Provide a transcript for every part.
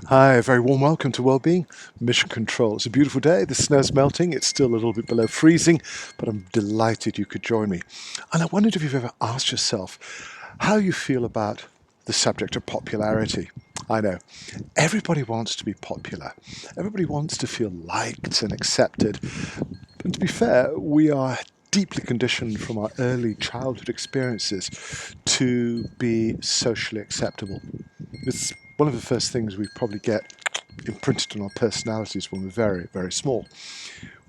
Hi, a very warm welcome to Wellbeing Mission Control. It's a beautiful day. The snow's melting. It's still a little bit below freezing, but I'm delighted you could join me. And I wondered if you've ever asked yourself how you feel about the subject of popularity. I know everybody wants to be popular. Everybody wants to feel liked and accepted. And to be fair, we are deeply conditioned from our early childhood experiences to be socially acceptable. It's one of the first things we probably get imprinted on our personalities when we're very, very small.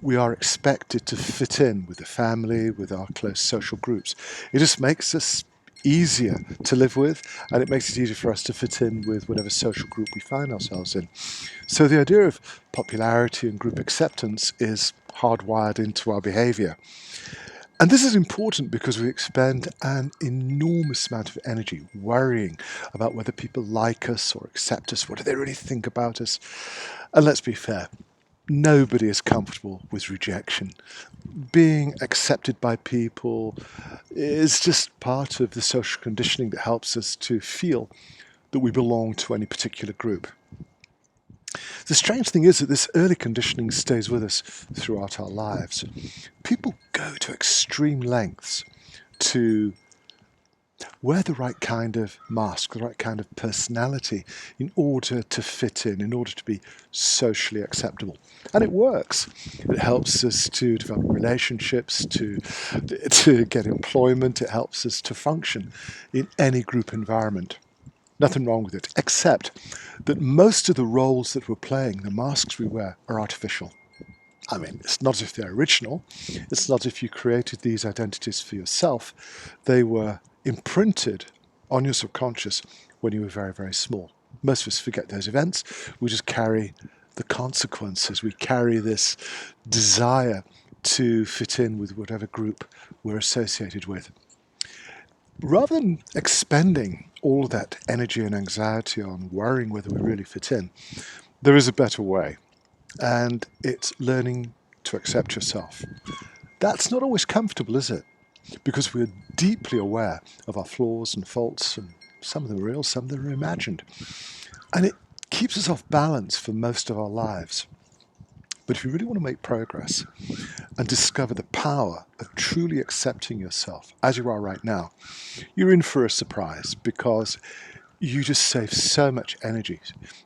We are expected to fit in with the family, with our close social groups. It just makes us easier to live with, and it makes it easier for us to fit in with whatever social group we find ourselves in. So the idea of popularity and group acceptance is hardwired into our behavior. And this is important because we expend an enormous amount of energy worrying about whether people like us or accept us. What do they really think about us? And let's be fair, nobody is comfortable with rejection. Being accepted by people is just part of the social conditioning that helps us to feel that we belong to any particular group. The strange thing is that this early conditioning stays with us throughout our lives. People go to extreme lengths to wear the right kind of mask, the right kind of personality in order to fit in order to be socially acceptable. And it works. It helps us to develop relationships, to get employment. It helps us to function in any group environment. Nothing wrong with it, except that most of the roles that we're playing, the masks we wear, are artificial. I mean, it's not as if they're original. It's not as if you created these identities for yourself. They were imprinted on your subconscious when you were very, very small. Most of us forget those events. We just carry the consequences. We carry this desire to fit in with whatever group we're associated with. Rather than expending all of that energy and anxiety on worrying whether we really fit in, there is a better way, and it's learning to accept yourself. That's not always comfortable, is it? Because we're deeply aware of our flaws and faults, and some of them are real, some of them are imagined. And it keeps us off balance for most of our lives. But if you really want to make progress and discover the power of truly accepting yourself as you are right now, you're in for a surprise because you just save so much energy.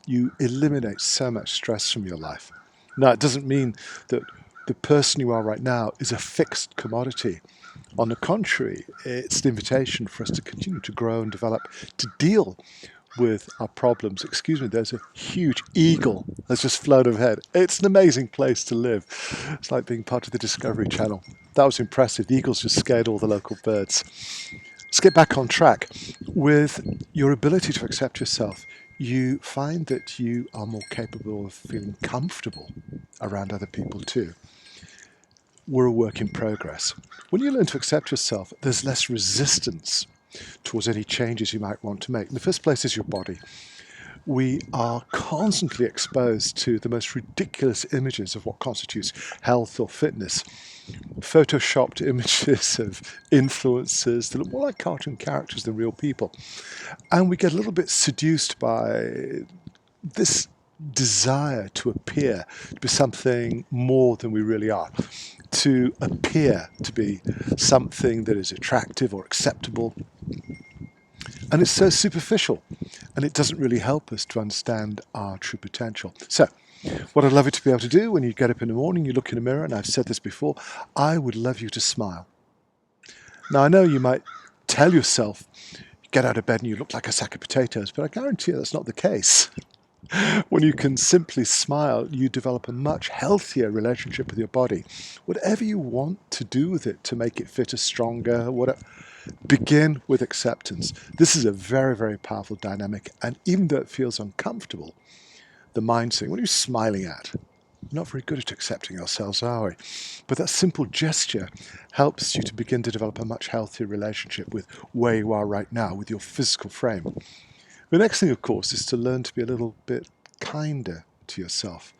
You eliminate so much stress from your life. Now, it doesn't mean that the person you are right now is a fixed commodity. On the contrary, it's an invitation for us to continue to grow and develop, to deal with our problems. Excuse me, there's a huge eagle that's just flown overhead. It's an amazing place to live. It's like being part of the Discovery Channel. That was impressive. The eagles just scared all the local birds. Let's get back on track. With your ability to accept yourself, you find that you are more capable of feeling comfortable around other people too. We're a work in progress. When you learn to accept yourself, there's less resistance towards any changes you might want to make. In the first place is your body. We are constantly exposed to the most ridiculous images of what constitutes health or fitness. Photoshopped images of influencers that look more like cartoon characters than real people. And we get a little bit seduced by this desire to appear to be something more than we really are, to appear to be something that is attractive or acceptable. And it's so superficial, and it doesn't really help us to understand our true potential. So, what I'd love you to be able to do when you get up in the morning, you look in the mirror, and I've said this before, I would love you to smile. Now, I know you might tell yourself, get out of bed and you look like a sack of potatoes, but I guarantee you that's not the case. When you can simply smile, you develop a much healthier relationship with your body. Whatever you want to do with it to make it fitter, stronger, whatever, begin with acceptance. This is a very, very powerful dynamic. And even though it feels uncomfortable, the mind saying, what are you smiling at? We're not very good at accepting ourselves, are we? But that simple gesture helps you to begin to develop a much healthier relationship with where you are right now, with your physical frame. The next thing, of course, is to learn to be a little bit kinder to yourself.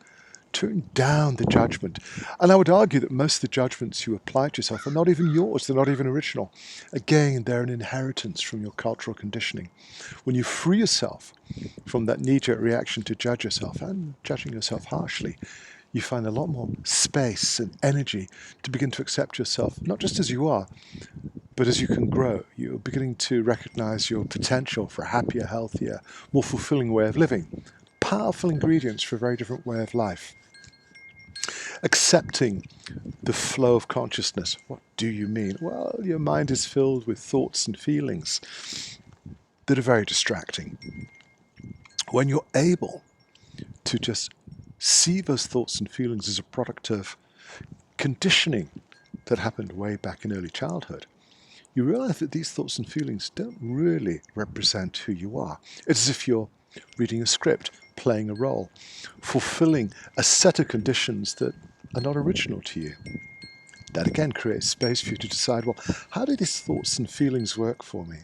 Turn down the judgment. And I would argue that most of the judgments you apply to yourself are not even yours, they're not even original. Again, they're an inheritance from your cultural conditioning. When you free yourself from that knee-jerk reaction to judge yourself and judging yourself harshly, you find a lot more space and energy to begin to accept yourself, not just as you are, but as you can grow. You're beginning to recognize your potential for a happier, healthier, more fulfilling way of living. Powerful ingredients for a very different way of life. Accepting the flow of consciousness. What do you mean? Well, your mind is filled with thoughts and feelings that are very distracting. When you're able to just see those thoughts and feelings as a product of conditioning that happened way back in early childhood, you realize that these thoughts and feelings don't really represent who you are. It's as if you're reading a script, playing a role, fulfilling a set of conditions that are not original to you. That again creates space for you to decide, well, how do these thoughts and feelings work for me?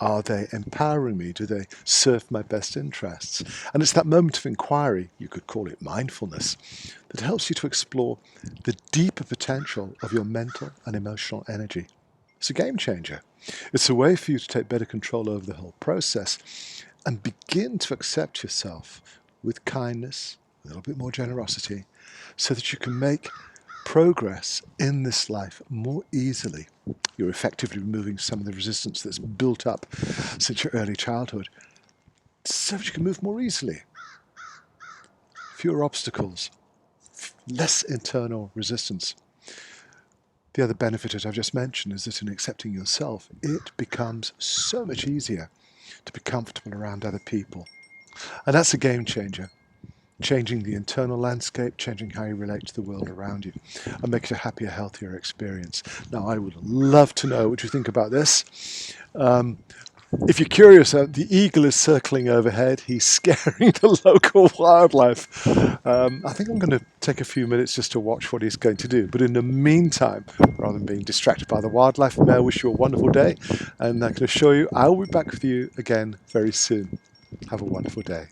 Are they empowering me? Do they serve my best interests? And it's that moment of inquiry, you could call it mindfulness, that helps you to explore the deeper potential of your mental and emotional energy. It's a game changer. It's a way for you to take better control over the whole process and begin to accept yourself with kindness, a little bit more generosity, so that you can make progress in this life more easily. You're effectively removing some of the resistance that's built up since your early childhood so that you can move more easily. Fewer obstacles, less internal resistance. The other benefit, as I've just mentioned, is that in accepting yourself, it becomes so much easier to be comfortable around other people. And that's a game changer. Changing the internal landscape, changing how you relate to the world around you, and make it a happier, healthier experience. Now, I would love to know what you think about this. If you're curious, the eagle is circling overhead. He's scaring the local wildlife. I think I'm going to take a few minutes just to watch what he's going to do. But in the meantime, rather than being distracted by the wildlife, may I wish you a wonderful day. And I can assure you, I'll be back with you again very soon. Have a wonderful day.